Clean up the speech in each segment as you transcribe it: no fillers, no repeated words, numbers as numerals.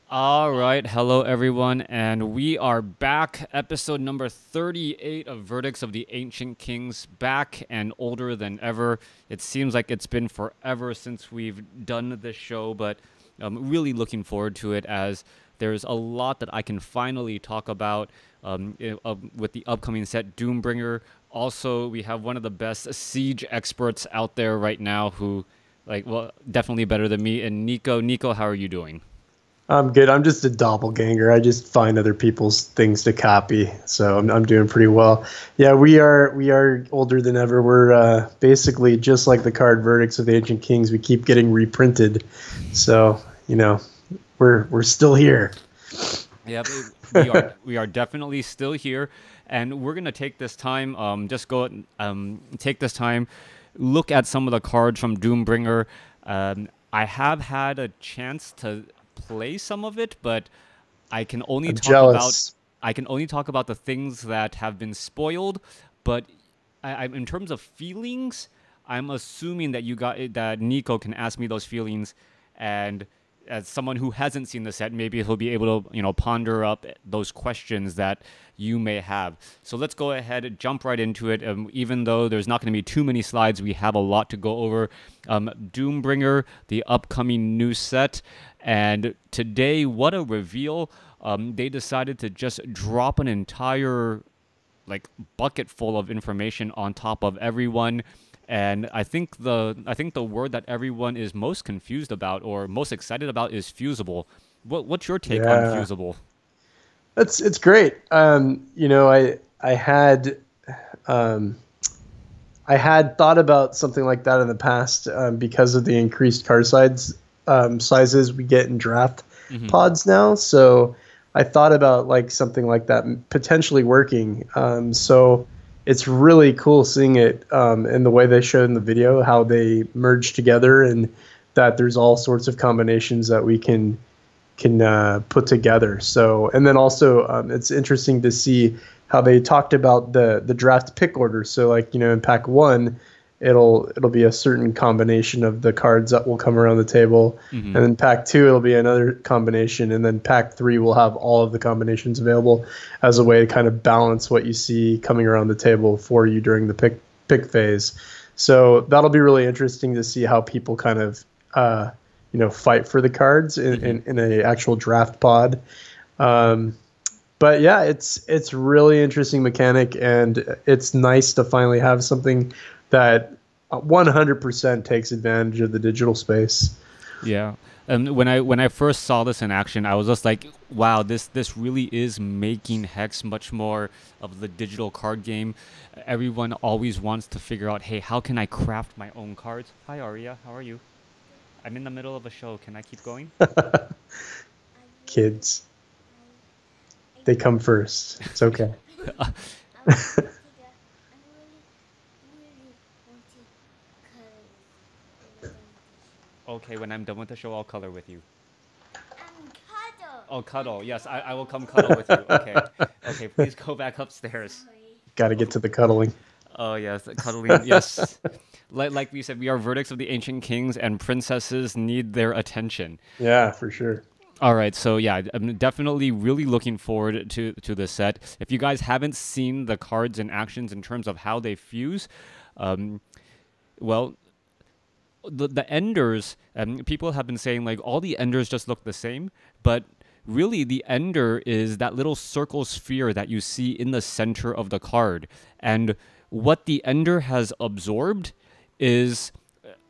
All right, hello everyone, and we are back. Episode number 38 of Verdicts of the Ancient Kings, back and older than ever. It seems like it's been forever since we've done this show, but I'm really looking forward to it as there's a lot that I can finally talk about with the upcoming set Doombringer. Also, we have one of the best siege experts out there right now who, definitely better than me, and Nico. Nico, how are you doing? I'm good. I'm just a doppelganger. I just find other people's things to copy, so I'm doing pretty well. Yeah, we are older than ever. We're basically just like the card verdicts of the ancient kings. We keep getting reprinted, so we're still here. Yep, we are definitely still here, and we're gonna take this time, take this time, look at some of the cards from Doombringer. I have had a chance to play some of it, but I can only I'm talk about jealous. I can only talk about the things that have been spoiled. But in terms of feelings, I'm assuming that that Nico can ask me those feelings, and as someone who hasn't seen the set, maybe he'll be able to ponder up those questions that you may have. So let's go ahead and jump right into it. Even though there's not going to be too many slides, we have a lot to go over. Doombringer, the upcoming new set. And today, what a reveal. They decided to just drop an entire bucket full of information on top of everyone. And I think the word that everyone is most confused about or most excited about is fusible. What's your take on Yeah, fusible? it's great. Um, I had thought about something like that in the past because of the increased card sizes we get in draft Hmm. pods now. So I thought about like something like that potentially working. So it's really cool seeing it in the way they showed in the video, how they merge together, and that there's all sorts of combinations that we can put together. So, and then also it's interesting to see how they talked about the draft pick order. So, like in pack one, it'll be a certain combination of the cards that will come around the table, Hmm. and then pack two it'll be another combination, and then pack three will have all of the combinations available as a way to kind of balance what you see coming around the table for you during the pick phase. So that'll be really interesting to see how people kind of fight for the cards in, Hmm. in, in a actual draft pod. Um, but yeah, it's really interesting mechanic, and it's nice to finally have something that 100% takes advantage of the digital space. Yeah. When I first saw this in action, I was just like, "Wow, this really is making Hex much more of the digital card game." Everyone always wants to figure out, "Hey, how can I craft my own cards?" Hi, Aria. How are you? I'm in the middle of a show. Can I keep going? Kids, they come first. It's okay. Okay, when I'm done with the show, I'll color with you. Oh, cuddle. Yes, I will come cuddle with you. Okay. Okay, please go back upstairs. Got to get to the cuddling. Oh, yes, cuddling. Yes. Like we said, we are verdicts of the ancient kings, and princesses need their attention. Yeah, for sure. All right, so yeah, I'm definitely really looking forward to this set. If you guys haven't seen the cards and actions in terms of how they fuse, um, well, the enders, people have been saying like all the enders just look the same, but really the ender is that little circle sphere that you see in the center of the card. And what the ender has absorbed is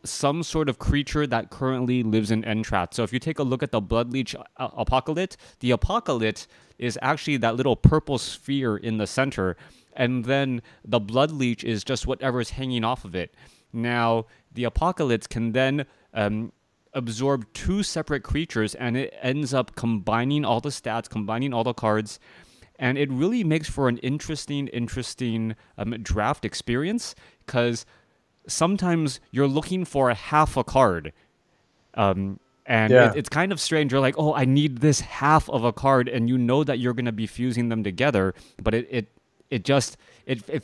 some sort of creature that currently lives in Entrat. So if you take a look at the Bloodleech Apocalypse, the Apocalypse is actually that little purple sphere in the center, and then the Bloodleech is just whatever's hanging off of it. Now, the Apocalypse can then absorb two separate creatures, and it ends up combining all the stats, combining all the cards, and it really makes for an interesting draft experience because sometimes you're looking for a half a card. And Yeah. it's kind of strange. You're like, oh, I need this half of a card, and you know that you're going to be fusing them together, but it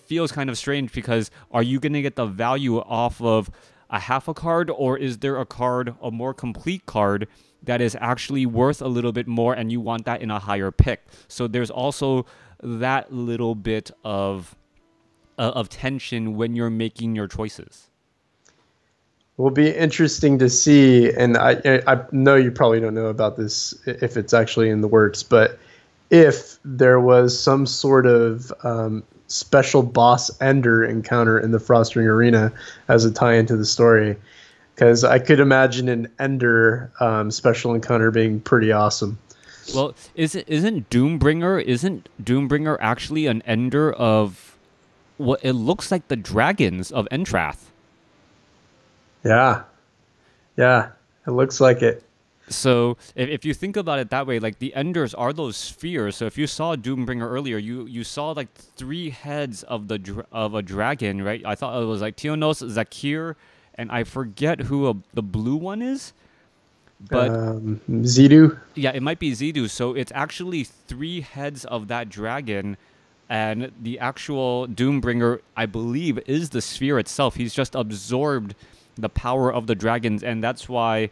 feels kind of strange because are you going to get the value off of a half a card, or is there a more complete card that is actually worth a little bit more, and you want that in a higher pick. So there's also that little bit of tension when you're making your choices. Will be interesting to see, and I know you probably don't know about this if it's actually in the works, but if there was some sort of special boss ender encounter in the Frost Ring Arena as a tie into the story, because I could imagine an ender special encounter being pretty awesome. Well, isn't Doombringer actually an ender of what it looks like the dragons of Entrath? Yeah, yeah, it looks like it. So if you think about it that way, like the enders are those spheres. So if you saw Doombringer earlier, you saw like three heads of of a dragon, right? I thought it was like Tionos, Zakir, and I forget who the blue one is. But Zidu. yeah, it might be Zidu. So it's actually three heads of that dragon, and the actual Doombringer, I believe, is the sphere itself. He's just absorbed the power of the dragons, and that's why,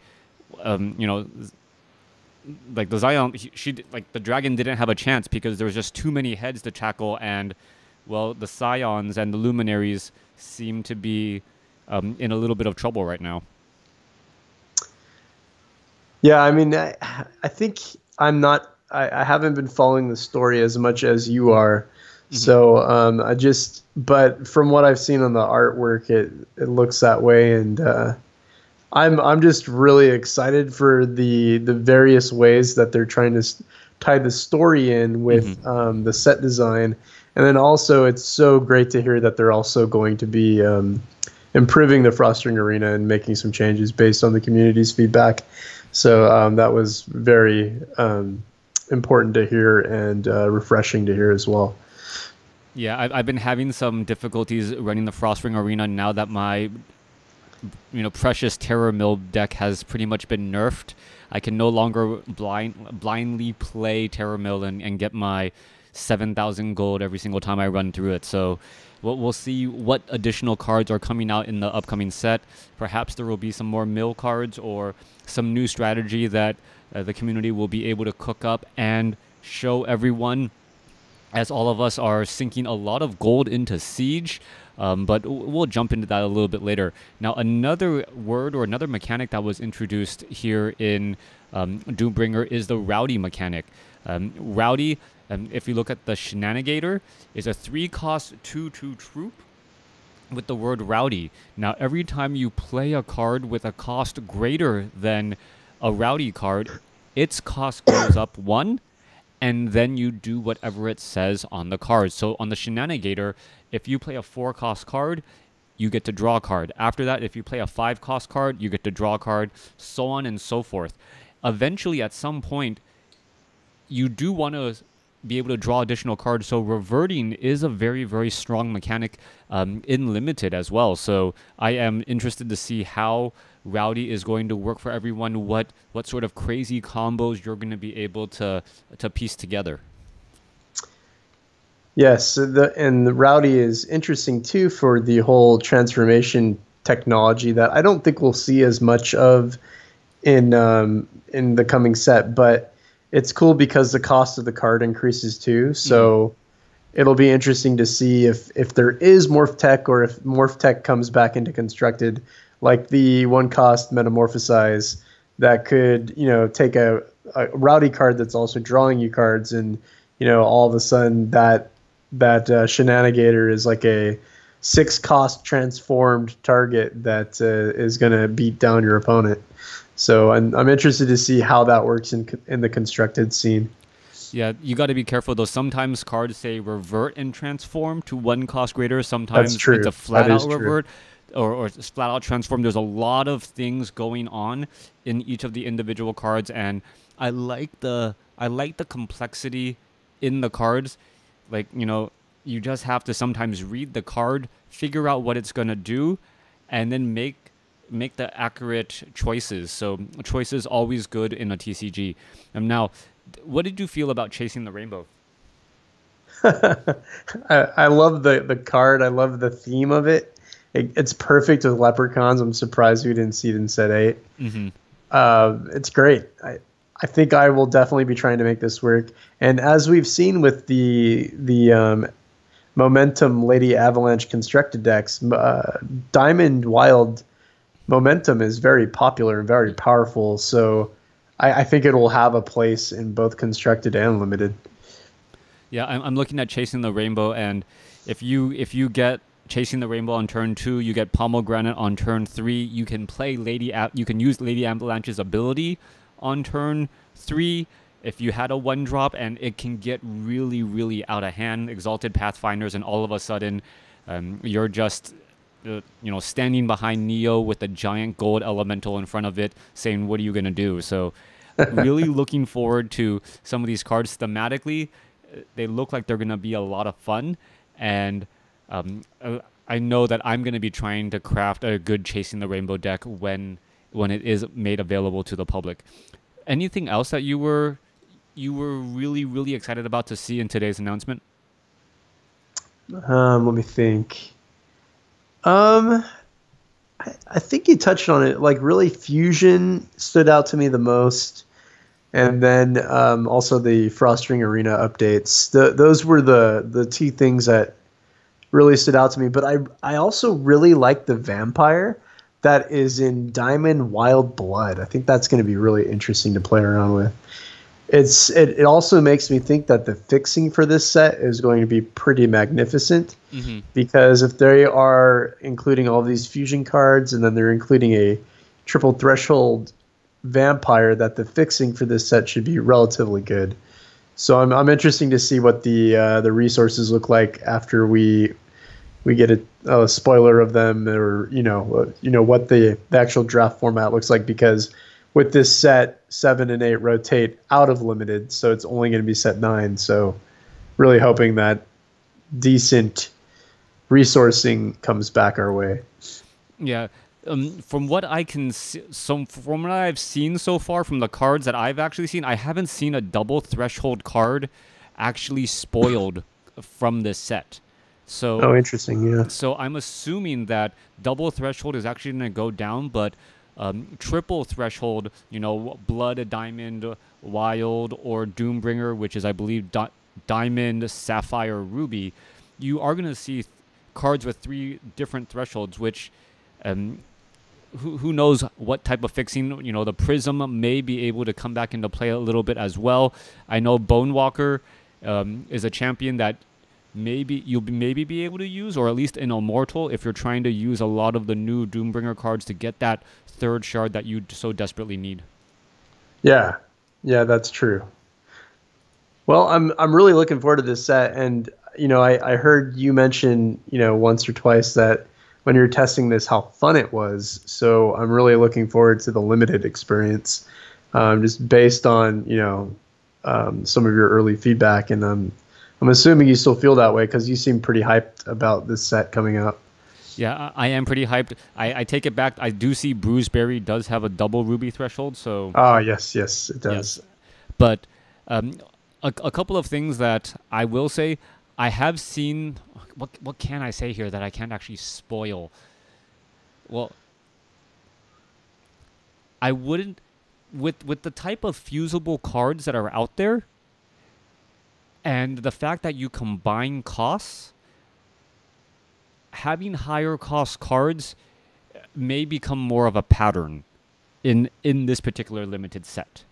you know, like the Zion, like the dragon didn't have a chance because there was just too many heads to tackle, and well, the Scions and the Luminaries seem to be in a little bit of trouble right now. Yeah, I mean, I think I'm not. I haven't been following the story as much as you are. So but from what I've seen on the artwork, it looks that way, and I'm just really excited for the various ways that they're trying to tie the story in with the set design, and then also it's so great to hear that they're also going to be improving the Frost Ring Arena and making some changes based on the community's feedback. So that was very important to hear and refreshing to hear as well. Yeah, I've been having some difficulties running the Frost Ring Arena now that my precious Terror Mill deck has pretty much been nerfed. I can no longer blindly play Terror Mill and get my 7,000 gold every single time I run through it. So we'll see what additional cards are coming out in the upcoming set. Perhaps there will be some more mill cards or some new strategy that the community will be able to cook up and show everyone, as all of us are sinking a lot of gold into Siege. But we'll jump into that a little bit later. Now, another word or another mechanic that was introduced here in Doombringer is the Rowdy mechanic. Rowdy, if you look at the Shenanigator, is a 3-cost 2/2 troop with the word Rowdy. Now, every time you play a card with a cost greater than a Rowdy card, its cost goes up 1, and then you do whatever it says on the card. So on the Shenanigator, if you play a 4-cost card, you get to draw a card. After that, if you play a 5-cost card, you get to draw a card, so on and so forth. Eventually, at some point, you do want to be able to draw additional cards, so reverting is a very, very strong mechanic in Limited as well. So I am interested to see how Rowdy is going to work for everyone, what sort of crazy combos you're going to be able to piece together. Yes, the Rowdy is interesting too for the whole transformation technology that I don't think we'll see as much of in the coming set, but it's cool because the cost of the card increases too. So it'll be interesting to see if there is Morph Tech, or if Morph Tech comes back into Constructed, like the 1-cost Metamorphosize that could, take a Rowdy card that's also drawing you cards, and all of a sudden that Shenanigator is like a 6-cost transformed target that is going to beat down your opponent. So I'm interested to see how that works in the Constructed scene. Yeah, you got to be careful though. Sometimes cards say revert and transform to 1 cost greater. Sometimes it's a flat out revert or flat out transform. There's a lot of things going on in each of the individual cards, and I like the complexity in the cards. Like, you just have to sometimes read the card, figure out what it's going to do, and then make the accurate choices. So choice is always good in a TCG. And now, what did you feel about Chasing the Rainbow? I love the card. I love the theme of it. It's perfect with leprechauns. I'm surprised we didn't see it in set 8. It's great. I think I will definitely be trying to make this work. And as we've seen with the Momentum Lady Avalanche constructed decks, Diamond Wild Momentum is very popular and very powerful. So I think it will have a place in both constructed and limited. Yeah, I'm looking at Chasing the Rainbow, and if you get Chasing the Rainbow on turn 2, you get Pomegranate on turn 3. You can play you can use Lady Avalanche's ability on turn 3 if you had a 1-drop, and it can get really, really out of hand. Exalted Pathfinders, and all of a sudden, you're just standing behind Neo with a giant gold elemental in front of it, saying, "What are you gonna do?" So, really looking forward to some of these cards thematically. They look like they're gonna be a lot of fun, and I know that I'm gonna be trying to craft a good Chasing the Rainbow deck when it is made available to the public. Anything else that you were really, really excited about to see in today's announcement? Let me think. I think you touched on it. Like, really, Fusion stood out to me the most, and then also the Frostring Arena updates. Those were the two things that really stood out to me. But I also really like the Vampire that is in Diamond Wild Blood. I think that's going to be really interesting to play around with. It also makes me think that the fixing for this set is going to be pretty magnificent, because if they are including all these fusion cards and then they're including a triple threshold vampire, that the fixing for this set should be relatively good. So I'm interested to see what the resources look like after we get a spoiler of them, or what the actual draft format looks like, because with this set, 7 and 8 rotate out of limited, so it's only going to be set 9. So really hoping that decent resourcing comes back our way. Yeah. From what I can see, from what I've seen so far, from the cards that I've actually seen, I haven't seen a double threshold card actually spoiled from this set. So, interesting, yeah. So I'm assuming that double threshold is actually going to go down, but triple threshold, Blood, Diamond, Wild, or Doombringer, which is, I believe, Diamond, Sapphire, Ruby, you are going to see cards with 3 different thresholds, which who knows what type of fixing. The Prism may be able to come back into play a little bit as well. I know Bonewalker is a champion that you'll maybe be able to use, or at least in Immortal, if you're trying to use a lot of the new Doombringer cards to get that 3rd shard that you so desperately need. Yeah, that's true. Well, I'm really looking forward to this set, and I heard you mention once or twice that when you were testing this, how fun it was. So I'm really looking forward to the limited experience, just based on some of your early feedback, and I'm assuming you still feel that way because you seem pretty hyped about this set coming up. Yeah, I am pretty hyped. I take it back. I do see Bruiseberry does have a double Ruby threshold. So yes, it does. Yes. But a couple of things that I will say. I have seen. What can I say here that I can't actually spoil? Well, I wouldn't. With the type of fusible cards that are out there, and the fact that you combine costs, having higher cost cards may become more of a pattern in this particular limited set.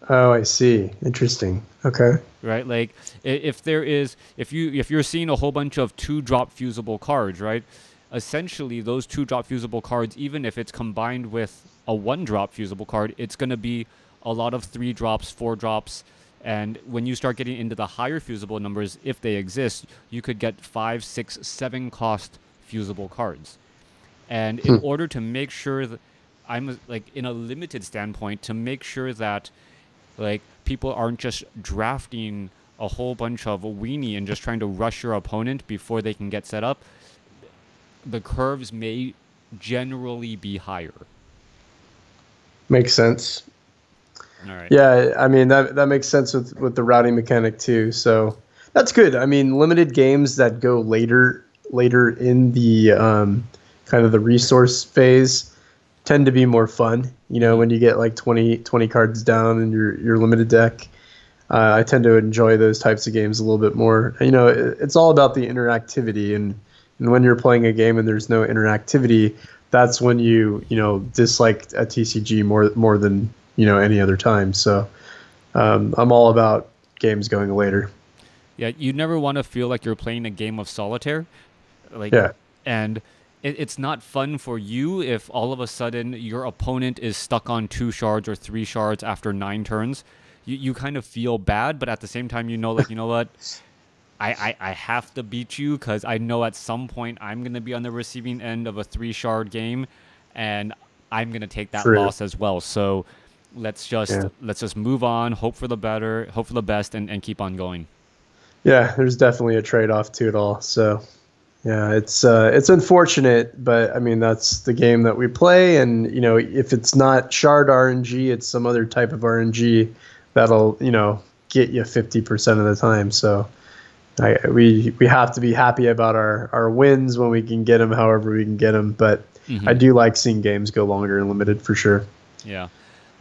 Oh, I see. Interesting. Okay. Right? Like if you're seeing a whole bunch of 2-drop fusible cards, right? Essentially those 2-drop fusible cards, even if it's combined with a 1-drop fusible card, it's going to be a lot of 3 drops, 4 drops. And when you start getting into the higher fusible numbers, if they exist, you could get 5, 6, 7 cost fusible cards. And in order to make sure that I'm like in a limited standpoint, to make sure that like people aren't just drafting a whole bunch of weenie and just trying to rush your opponent before they can get set up, the curves may generally be higher. Makes sense. All right. Yeah, I mean that makes sense with the routing mechanic too. So that's good. I mean, limited games that go later in the kind of the resource phase tend to be more fun. You know, when you get like 20 cards down in your limited deck. I tend to enjoy those types of games a little bit more. You know, it's all about the interactivity, and when you're playing a game and there's no interactivity, that's when you know dislike a TCG more than any other time. So I'm all about games going later. Yeah, you never want to feel like you're playing a game of solitaire, like, Yeah, and it's not fun for you if all of a sudden your opponent is stuck on 2 shards or 3 shards after 9 turns. You kind of feel bad, but at the same time, like, you know what? I have to beat you because I know at some point I'm going to be on the receiving end of a 3 shard game, and I'm going to take that true. loss as well. So Yeah. let's just move on, hope for the better, hope for the best, and keep on going. Yeah, there's definitely a trade-off to it all. So yeah, it's unfortunate, but I mean that's the game that we play, and if it's not shard RNG, it's some other type of RNG that'll get you 50% of the time. So we have to be happy about our wins when we can get them, however we can get them. But I Hmm. do like seeing games go longer and limited for sure. Yeah.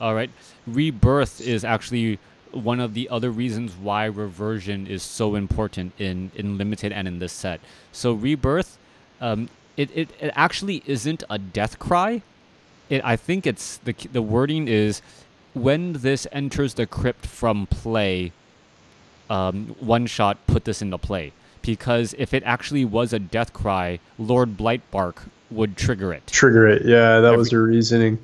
All right. Rebirth is actually one of the other reasons why reversion is so important in limited and in this set. So rebirth, it actually isn't a death cry. I think it's the wording is when this enters the crypt from play, one shot put this into play. Because if it actually was a death cry, Lord Blightbark would trigger it. Trigger it. Yeah, that was Every her reasoning.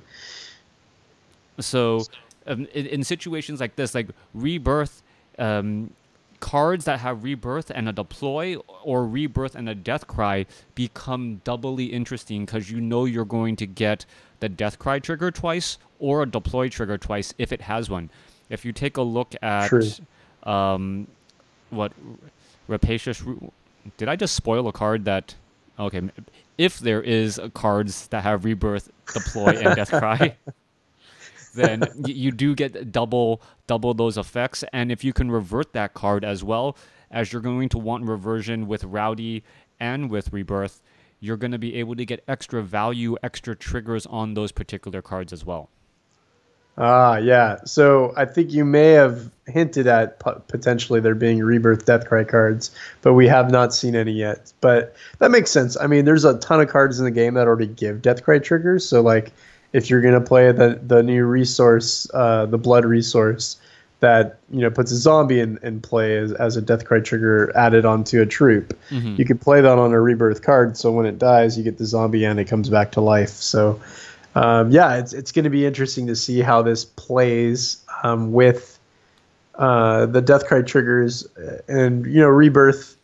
So, in situations like this, like rebirth, cards that have rebirth and a deploy, or rebirth and a death cry, become doubly interesting because you're going to get the death cry trigger twice or a deploy trigger twice if it has one. If you take a look True. at what rapacious, did I just spoil a card that? Okay, if there is cards that have rebirth, deploy, and death cry, then you do get double those effects. And if you can revert that card as well, as you're going to want reversion with Rowdy and with Rebirth, you're going to be able to get extra value, extra triggers on those particular cards as well. Yeah. So I think you may have hinted at potentially there being rebirth Deathcry cards, but we have not seen any yet. But that makes sense. I mean, there's a ton of cards in the game that already give Deathcry triggers. So like, if you're gonna play the new resource, the blood resource, that puts a zombie in play as a Deathcry trigger added onto a troop, Hmm. you could play that on a rebirth card. So when it dies, you get the zombie and it comes back to life. So. Yeah, it's going to be interesting to see how this plays with the Deathcry triggers and Rebirth.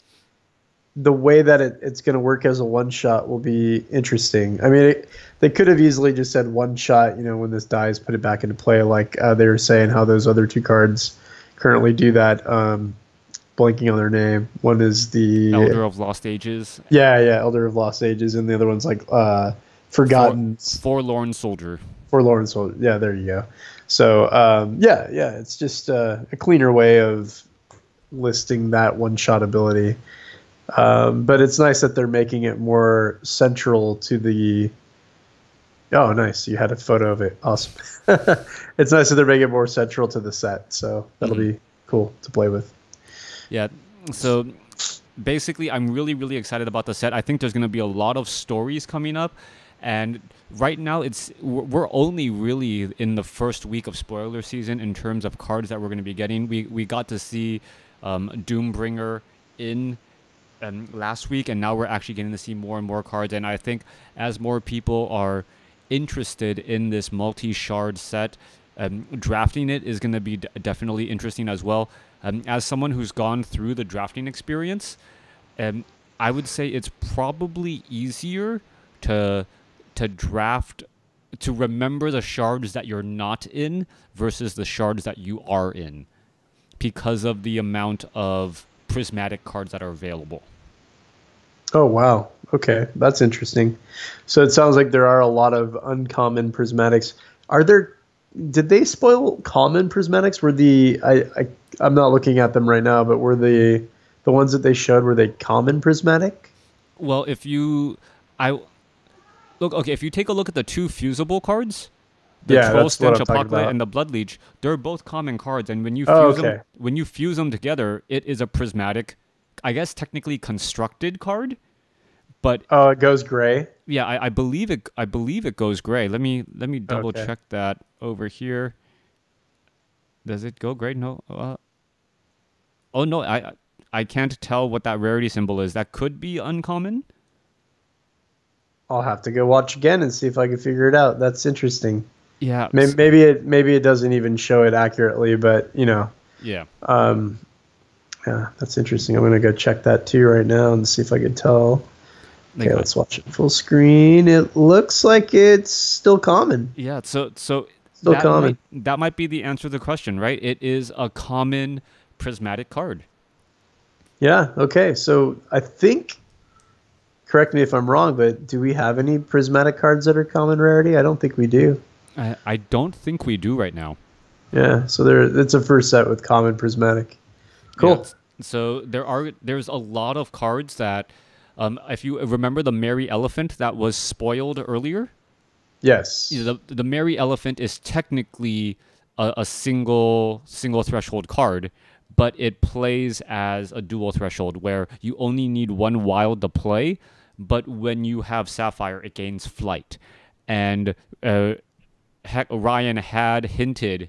The way that it's going to work as a one shot will be interesting. I mean, they could have easily just said one shot. When this dies, put it back into play, like they were saying how those other two cards currently do that. Blanking on their name. One is the Elder of Lost Ages, yeah, Elder of Lost Ages, and the other one's like Forgotten. Forlorn Soldier. Forlorn Soldier. Yeah, there you go. So yeah, it's just a cleaner way of listing that one-shot ability. But it's nice that they're making it more central to the. Oh, nice! You had a photo of it. Awesome. It's nice that they're making it more central to the set. So that'll be cool to play with. Yeah. So basically, I'm really, really excited about the set. I think there's going to be a lot of stories coming up. And right now, we're only really in the first week of spoiler season in terms of cards that we're going to be getting. We got to see Doombringer in last week, and now we're actually getting to see more and more cards. And I think as more people are interested in this multi-shard set, drafting it is going to be definitely interesting as well. As someone who's gone through the drafting experience, I would say it's probably easier to draft, to remember the shards that you're not in versus the shards that you are in, because of the amount of prismatic cards that are available. Oh wow. Okay, that's interesting. So it sounds like there are a lot of uncommon prismatics. Are there? Did they spoil common prismatics? Were I'm not looking at them right now, but were the ones that they showed, were they common prismatic? Well, if you, I look, okay, if you take a look at the two fusible cards, the Yeah, Troll that's what Stench I'm talking Apocalypse about. and the Blood Leech, they're both common cards, and Oh, okay. when you fuse them together, it is a prismatic, I guess technically constructed card. But Oh, it goes gray. yeah, I believe it goes gray. Let me double Okay. check that over here. Does it go gray? No. Oh no, I can't tell what that rarity symbol is. That could be uncommon. I'll have to go watch again and see if I can figure it out. That's interesting. Yeah. Maybe it doesn't even show it accurately, but Yeah. um, yeah, that's interesting. I'm gonna go check that too right now and see if I can tell. Like, Okay, let's watch it full screen. It looks like it's still common. yeah. So Still common. that might be the answer to the question, right? It is a common prismatic card. Yeah. Okay. So I think, correct me if I'm wrong, but do we have any prismatic cards that are common rarity? I don't think we do. I don't think we do right now. Yeah. So it's a first set with common prismatic. Cool. Yeah, so there's a lot of cards that, if you remember the Merry Elephant that was spoiled earlier, Yes. the Merry Elephant is technically a single threshold card, but it plays as a dual threshold where you only need one wild to play, but when you have Sapphire, it gains flight. And Ryan had hinted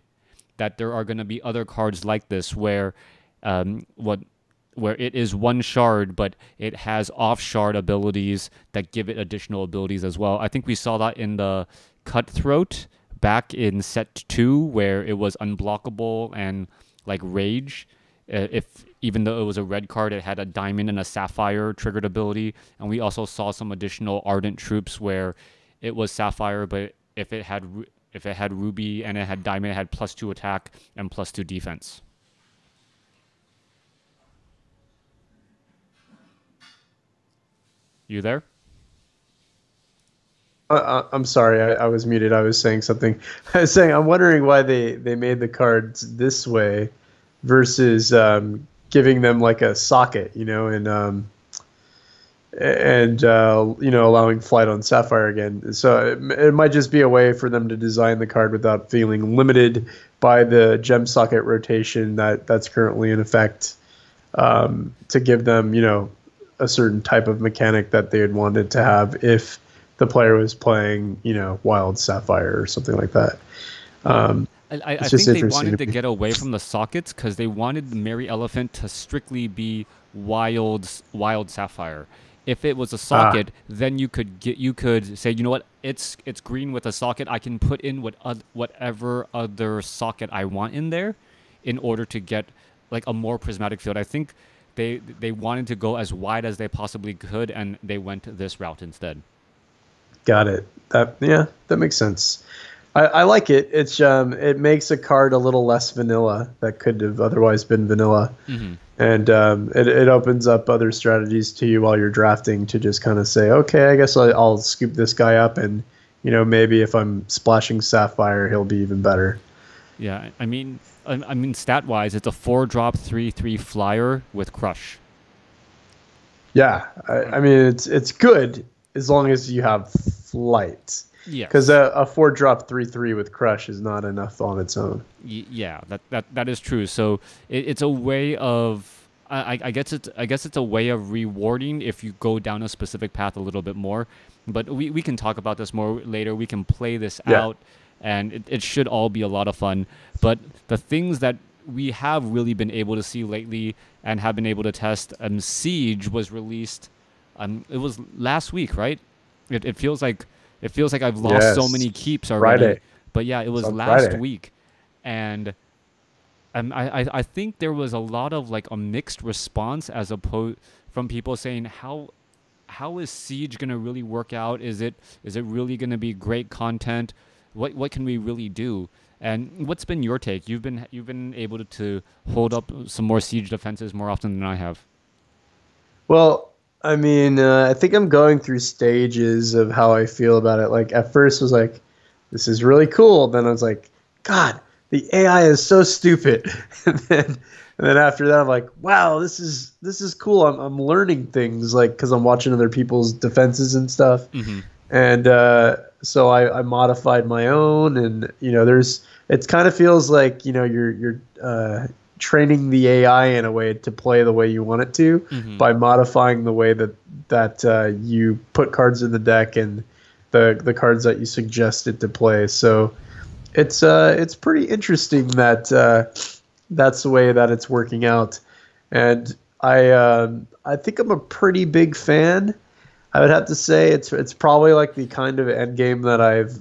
that there are going to be other cards like this where where it is one shard, but it has off shard abilities that give it additional abilities as well. I think we saw that in the Cutthroat back in set 2, where it was unblockable and like rage. If even though it was a red card, it had a diamond and a sapphire triggered ability. And we also saw some additional ardent troops where it was sapphire, but if it had ruby and it had diamond, it had +2 attack and +2 defense. You there? I'm sorry, I was muted. I was saying something. I was saying I'm wondering why they made the cards this way versus giving them like a socket, and allowing flight on Sapphire again. So it might just be a way for them to design the card without feeling limited by the gem socket rotation that's currently in effect, to give them a certain type of mechanic that they had wanted to have if the player was playing, Wild Sapphire or something like that. I It's just think they interesting wanted to to me. get away from the sockets because they wanted the Merry Elephant to strictly be wild Sapphire. If it was a socket, then you could say, you know what, it's green with a socket. I can put in whatever other socket I want in there, in order to get like a more prismatic field. I think they wanted to go as wide as they possibly could, and they went this route instead. Got it. That makes sense. I like it. It makes a card a little less vanilla that could have otherwise been vanilla, and it opens up other strategies to you while you're drafting to just kind of say, okay, I guess I'll scoop this guy up, and maybe if I'm splashing Sapphire, he'll be even better. Yeah, I mean stat wise, it's a 4-drop 3/3 flyer with crush. Yeah, I mean it's good as long as you have flight. Yes. Because a 4-drop 3/3 with crush is not enough on its own. Yeah, that is true. So it's a way of I guess it's a way of rewarding if you go down a specific path a little bit more. But we can talk about this more later. We can play this out, and it should all be a lot of fun. But the things that we have really been able to see lately and have been able to test, Siege was released. It was last week, right? It feels like I've lost so many keeps already. Friday. But yeah, it was last week, and I think there was a lot of like a mixed response as opposed from people saying how is Siege gonna really work out? Is it really gonna be great content? What can we really do? And what's been your take? You've been able to hold up some more Siege defenses more often than I have. Well, I mean, I think I'm going through stages of how I feel about it. Like at first I was like, this is really cool. Then I was like, God, the AI is so stupid. And then after that, I'm like, wow, this is cool. I'm learning things, like, because I'm watching other people's defenses and stuff. And so I modified my own, and it kind of feels like you're training the AI in a way to play the way you want it to Hmm. by modifying the way that you put cards in the deck and the cards that you suggest it to play. So it's pretty interesting that that's the way that it's working out, and I think I'm a pretty big fan. I would have to say it's probably like the kind of end game that I've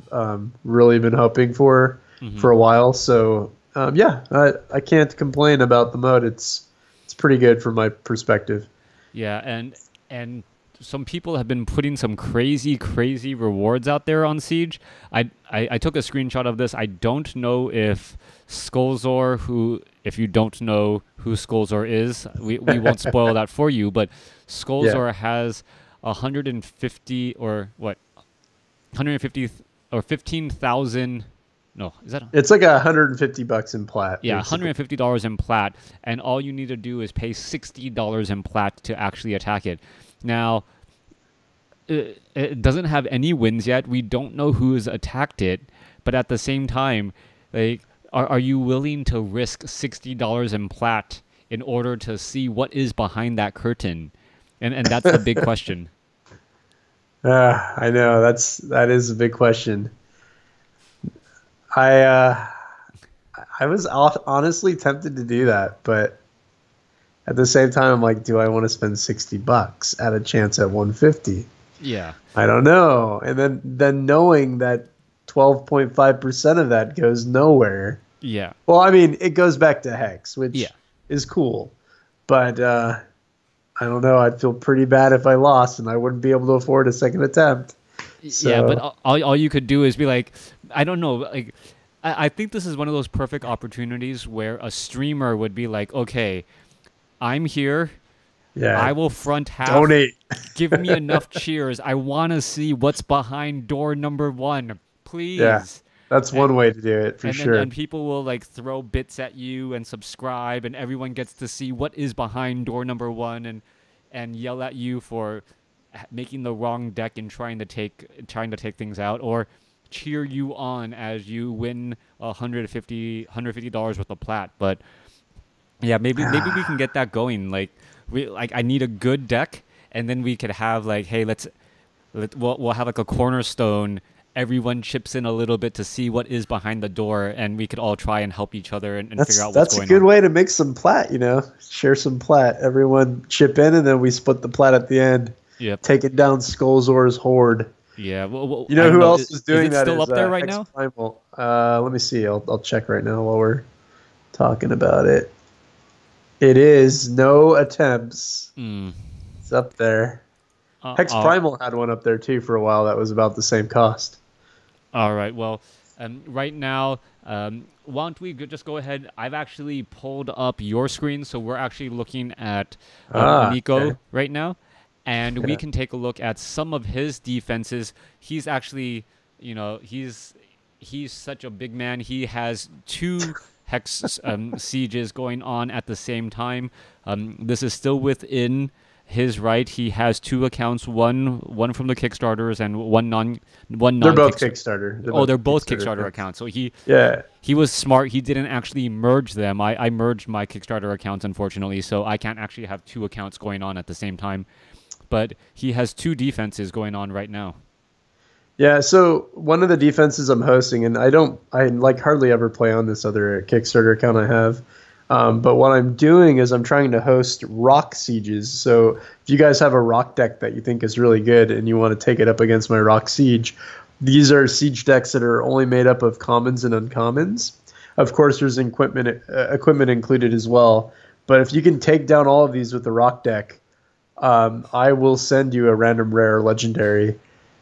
really been hoping Hmm. for a while. So yeah, I can't complain about the mode. It's pretty good from my perspective. Yeah, and some people have been putting some crazy rewards out there on Siege. I took a screenshot of this. I don't know if Skullzor, who if you don't know who Skullzor is, we won't spoil that for you, but Yeah, Skullzor has 150 or what? 150 or 15,000. No, is that it's like $150 in plat, yeah, basically. $150 in plat, and all you need to do is pay $60 in plat to actually attack it. Now, it doesn't have any wins yet. We don't know who's attacked it, but at the same time, like, are you willing to risk $60 in plat in order to see what is behind that curtain? And that's the big question. I know that is a big question. I I was honestly tempted to do that, but at the same time, I'm like, do I want to spend $60 at a chance at 150? Yeah, I don't know. And then knowing that 12.5% of that goes nowhere. yeah, Well, I mean, it goes back to Hex, yeah. which is cool, but I don't know. I'd feel pretty bad if I lost, and I wouldn't be able to afford a second attempt. Yeah, but So all you could do is be like, I don't know, like I think this is one of those perfect opportunities where a streamer would be like, okay, I'm here. yeah, I will front half. donate. Give me enough cheers. I want to see what's behind door number one, Yeah, please. that's And one way to do it for sure. and people will like throw bits at you and subscribe, and everyone gets to see what is behind door number one, and yell at you for making the wrong deck and trying to take things out, or cheer you on as you win $150 worth of plat. But yeah, maybe we can get that going. Like I need a good deck, and then we could have like, hey, we'll have like a cornerstone. Everyone chips in a little bit to see what is behind the door, and we could all try and help each other and figure out what's That's a going good on. way to make some plat. Share some plat. Everyone chip in, and then we split the plat at the end. Yep. Taking down Skullzor's horde. Yeah. Well, You I know don't who know. else is Is doing it that still is up there right Hex now? Primal. Let me see. I'll check right now while we're talking about it. It is no attempts. Mm. It's up there. Uh, Hex uh, Primal had one up there too for a while. That was about the same cost. all right. Well, right now, why don't we just go ahead? I've actually pulled up your screen, so we're actually looking at Okay. Nico right now, and we Yeah. can take a look at some of his defenses. He's actually, he's such a big man. He has two hex sieges going on at the same time. This is still within his right. He has two accounts, one from the Kickstarters and one They're non both Kickstarter. Kickstarter. Oh, they're both Kickstarter accounts. So Yeah. he was smart. He didn't actually merge them. I merged my Kickstarter accounts, unfortunately, so I can't actually have two accounts going on at the same time. But he has two defenses going on right now. Yeah, so one of the defenses I'm hosting, and I like hardly ever play on this other Kickstarter account I have. But what I'm doing is I'm trying to host rock sieges. So if you guys have a rock deck that you think is really good and you want to take it up against my rock siege, these are siege decks that are only made up of commons and uncommons. Of course, there's equipment included as well. But if you can take down all of these with the rock deck, I will send you a random rare or legendary,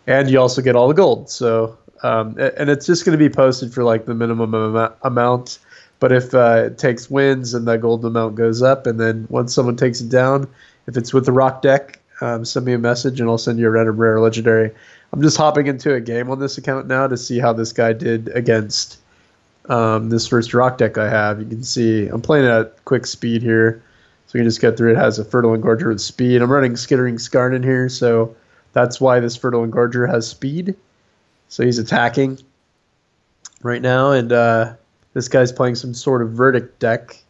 and you also get all the gold. So, and it's just going to be posted for like the minimum amount. But if it takes wins and that gold amount goes up, and then once someone takes it down, if it's with the rock deck, send me a message and I'll send you a random rare or legendary. I'm just hopping into a game on this account now to see how this guy did against this first rock deck I have. You can see I'm playing at quick speed here. So we can just get through it. It has a Fertile Engorger with speed. I'm running Skittering Skarn in here, so That's why this Fertile Engorger has speed. So he's attacking right now, and this guy's playing some sort of Verdict deck.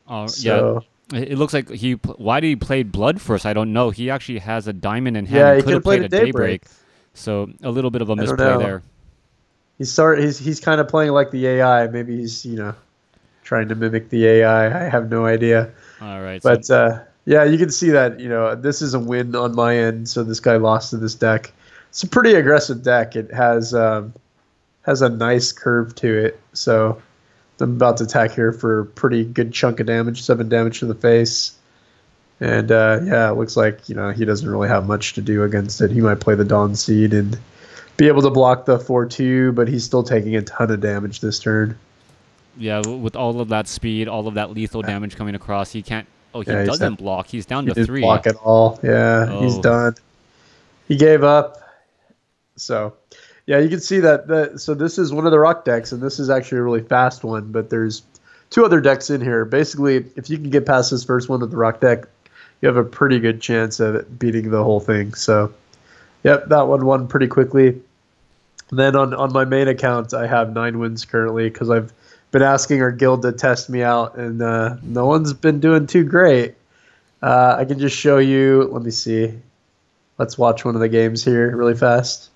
Yeah. So It looks like why did he play Blood first? I don't know. He actually has a diamond in hand yeah, and he could could have have played played a a Daybreak. Daybreak. So a little bit of a I don't misplay know. there. He's kind of playing like the AI. Maybe he's trying to mimic the AI. I have no idea. All right. So But yeah, you can see that this is a win on my end. So this guy lost to this deck. It's a pretty aggressive deck. It has a nice curve to it. So I'm about to attack here for a pretty good chunk of damage, 7 damage to the face. And yeah, it looks like he doesn't really have much to do against it. He might play the Dawn Seed and be able to block the 4/2, but he's still taking a ton of damage this turn. yeah, with all of that speed, all of that lethal damage coming across, he can't. Oh, he Yeah, doesn't block. He's down he to didn't 3. block at all. Yeah, he's Oh. done. He gave up. So, yeah, you can see that. So this is one of the rock decks, and this is actually a really fast one. But there's 2 other decks in here. Basically, if you can get past this first one with the rock deck, you have a pretty good chance of beating the whole thing. So, yep, that one won pretty quickly. And then on my main account, I have 9 wins currently because I've been asking our guild to test me out, and no one's been doing too great. I can just show you. Let me see. Let's watch one of the games here really fast.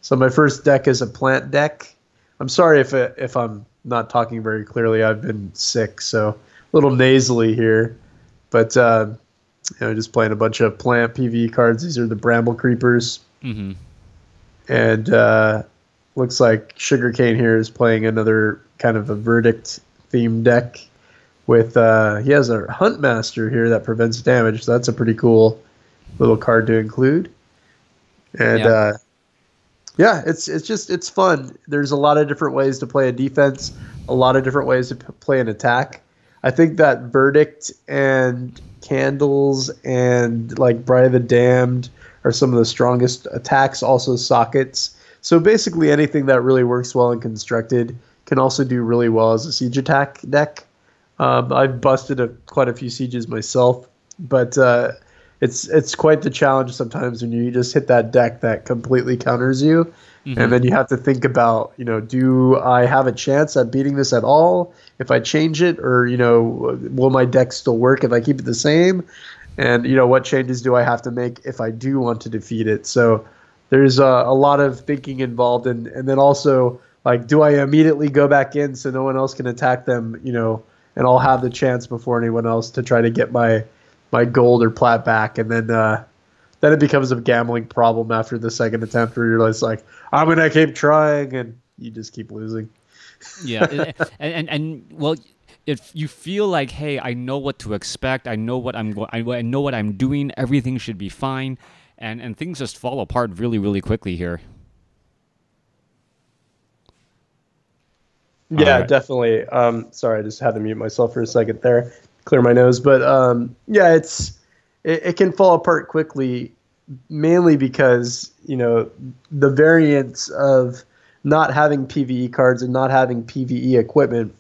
So my first deck is a plant deck. I'm sorry if I'm not talking very clearly. I've been sick, so a little nasally here. But just playing a bunch of plant PvE cards. These are the Bramble Creepers. Mm-hmm. And looks like Sugarcane here is playing another kind of a Verdict themed deck with he has a Huntmaster here that prevents damage. So that's a pretty cool little card to include. And yeah, it's fun. There's a lot of different ways to play a defense, a lot of different ways to play an attack. I think that Verdict and Candles and like Bride of the Damned are some of the strongest attacks, also sockets. So basically anything that really works well and constructed can also do really well as a siege attack deck. I've busted quite a few sieges myself, but it's quite the challenge sometimes when you just hit that deck that completely counters you. Mm-hmm. And then you have to think about, do I have a chance at beating this at all if I change it? Or, will my deck still work if I keep it the same? And, what changes do I have to make if I do want to defeat it? So there's a lot of thinking involved. And then also, like, do I immediately go back in so no one else can attack them, and I'll have the chance before anyone else to try to get my gold or plat back? And then it becomes a gambling problem after the second attempt where you're just like, I'm going to keep trying, and you just keep losing. Yeah. and well, if you feel like, hey, I know what to expect, I know what I know what I'm doing, everything should be fine, and things just fall apart really, really quickly here. Yeah, right. Definitely. Sorry, I just had to mute myself for a second there, clear my nose. But yeah, it can fall apart quickly, mainly because the variance of not having PvE cards and not having PvE equipment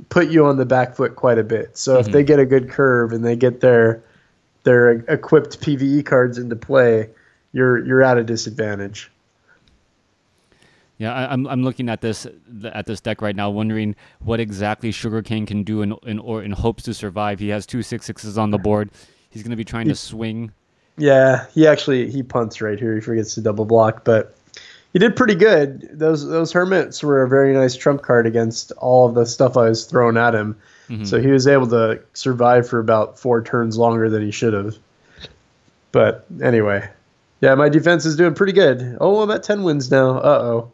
put you on the back foot quite a bit. So if they get a good curve and they get their equipped PvE cards into play, you're at a disadvantage. Yeah, I'm looking at this deck right now, wondering what exactly Sugarcane can do in hopes to survive. He has 2 6/6s on the board. He's going to be trying to swing. Yeah, he punts right here. He forgets to double block, but he did pretty good. Those Hermits were a very nice trump card against all of the stuff I was throwing at him. Mm-hmm. So he was able to survive for about 4 turns longer than he should have. But anyway, yeah, my defense is doing pretty good. Oh, I'm at 10 wins now. Uh-oh.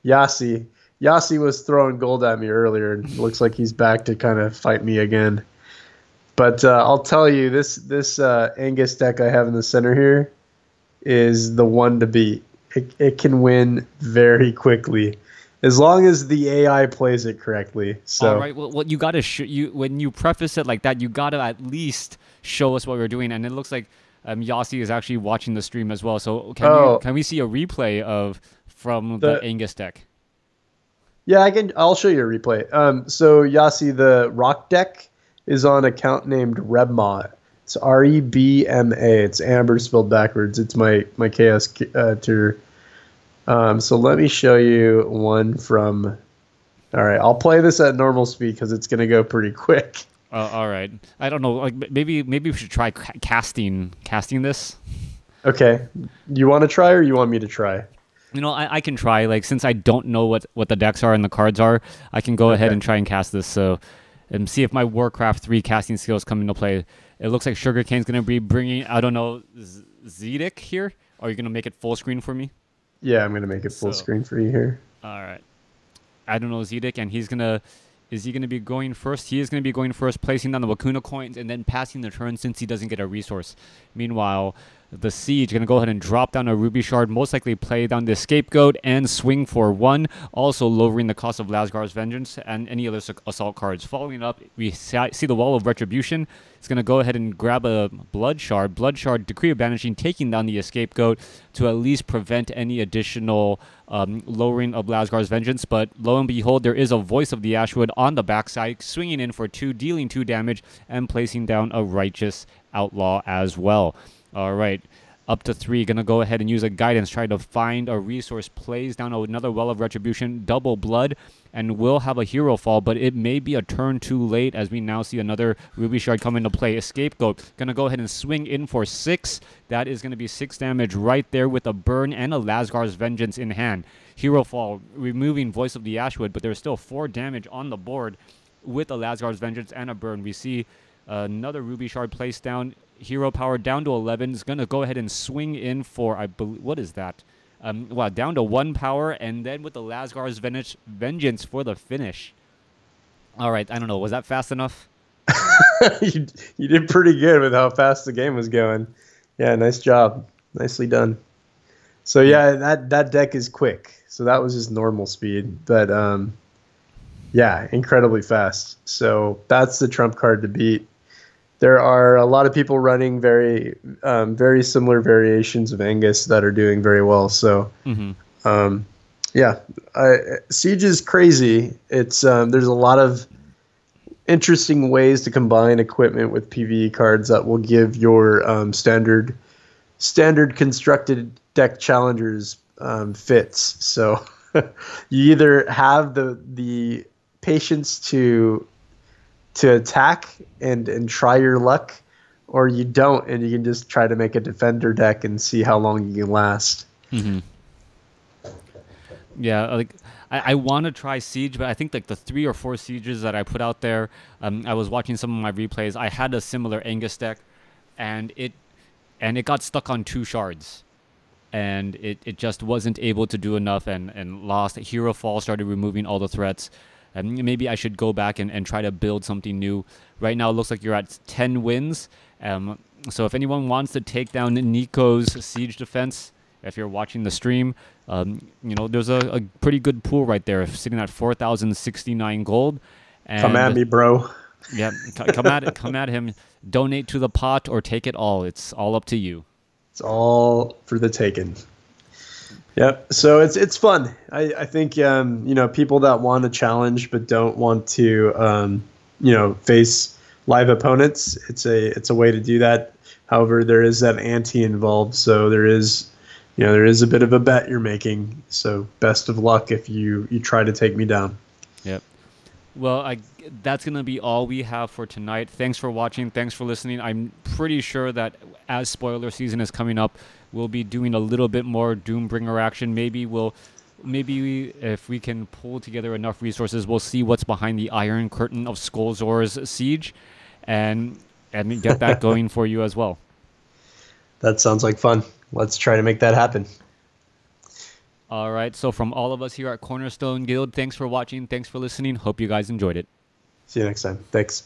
Yasi was throwing gold at me earlier, and it looks like he's back to kind of fight me again. But I'll tell you, this Angus deck I have in the center here is the one to beat. It can win very quickly, as long as the AI plays it correctly. So, all right, well you got to when you preface it like that, you got to at least show us what we're doing. And it looks like Yasi is actually watching the stream as well. So can we see a replay from the Angus deck? Yeah, I'll show you a replay. So Yasi, the rock deck is on account named Rebmot. It's Rebma. It's Amber spelled backwards. It's my chaos tier. So let me show you one from. All right, I'll play this at normal speed because it's gonna go pretty quick. All right. I don't know. Like maybe we should try casting this. Okay, you want to try or you want me to try? You know, I can try. Like since I don't know what the decks are and the cards are, I can go ahead and try and cast this. So, and see if my Warcraft 3 casting skills come into play. It looks like Sugarcane's gonna be bringing. I don't know, Zedic here. Are you gonna make it full screen for me? Yeah, I'm gonna make it full screen for you here. All right. I don't know Zedic, and he's gonna. Is he going to be going first? He is going to be going first, placing down the Wakuna coins, and then passing the turn since he doesn't get a resource. Meanwhile, the Siege going to go ahead and drop down a Ruby Shard, most likely play down the Scapegoat and swing for 1, also lowering the cost of Lasgar's Vengeance and any other assault cards. Following up, we see the Wall of Retribution. It's going to go ahead and grab a Blood Shard. Blood Shard, Decree of Banishing, taking down the Scapegoat to at least prevent any additional lowering of Lasgar's Vengeance. But lo and behold, there is a Voice of the Ashwood on the backside, swinging in for 2, dealing 2 damage, and placing down a Righteous Outlaw as well. All right, up to 3. Gonna go ahead and use a guidance, try to find a resource, plays down another Well of Retribution, double blood, and will have a hero fall, but it may be a turn too late as we now see another Ruby Shard come into play. A Scapegoat gonna go ahead and swing in for 6. That is gonna be 6 damage right there with a burn and a Lasgar's Vengeance in hand. Hero fall, removing Voice of the Ashwood, but there's still 4 damage on the board with a Lasgar's Vengeance and a burn. We see another Ruby Shard placed down. Hero power down to 11. Is going to go ahead and swing in for, I believe, what is that? Wow, down to 1 power, and then with the Lasgar's Vengeance for the finish. All right, I don't know. Was that fast enough? You did pretty good with how fast the game was going. Yeah, nice job. Nicely done. So yeah, that deck is quick. So that was just normal speed, but yeah, incredibly fast. So that's the trump card to beat. There are a lot of people running very similar variations of Angus that are doing very well. So, yeah, Siege is crazy. It's there's a lot of interesting ways to combine equipment with PvE cards that will give your standard constructed deck challengers fits. So you either have the patience to attack and try your luck, or you don't, and you can just try to make a defender deck and see how long you can last. Yeah, like I want to try Siege, but I think like the 3 or 4 Sieges that I put out there, I was watching some of my replays. I had a similar Angus deck, and it got stuck on 2 shards, and it just wasn't able to do enough and lost. Hero Fall started removing all the threats. Maybe I should go back and try to build something new. Right now, it looks like you're at 10 wins. So if anyone wants to take down Nico's Siege defense, if you're watching the stream, you know, there's a pretty good pool right there, sitting at 4,069 gold. And come at me, bro. Yeah, come at him. Donate to the pot or take it all. It's all up to you. It's all for the taking. Yep. So it's fun. I think you know, people that want a challenge but don't want to you know, face live opponents, it's a way to do that. However, there is that ante involved, so there is a bit of a bet you're making. So best of luck if you try to take me down. Yep. Well, that's going to be all we have for tonight. Thanks for watching. Thanks for listening. I'm pretty sure that as spoiler season is coming up, we'll be doing a little bit more Doombringer action. Maybe if we can pull together enough resources, we'll see what's behind the Iron Curtain of Skullzor's Siege and get that going for you as well. That sounds like fun. Let's try to make that happen. All right. So from all of us here at Cornerstone Guild, thanks for watching. Thanks for listening. Hope you guys enjoyed it. See you next time. Thanks.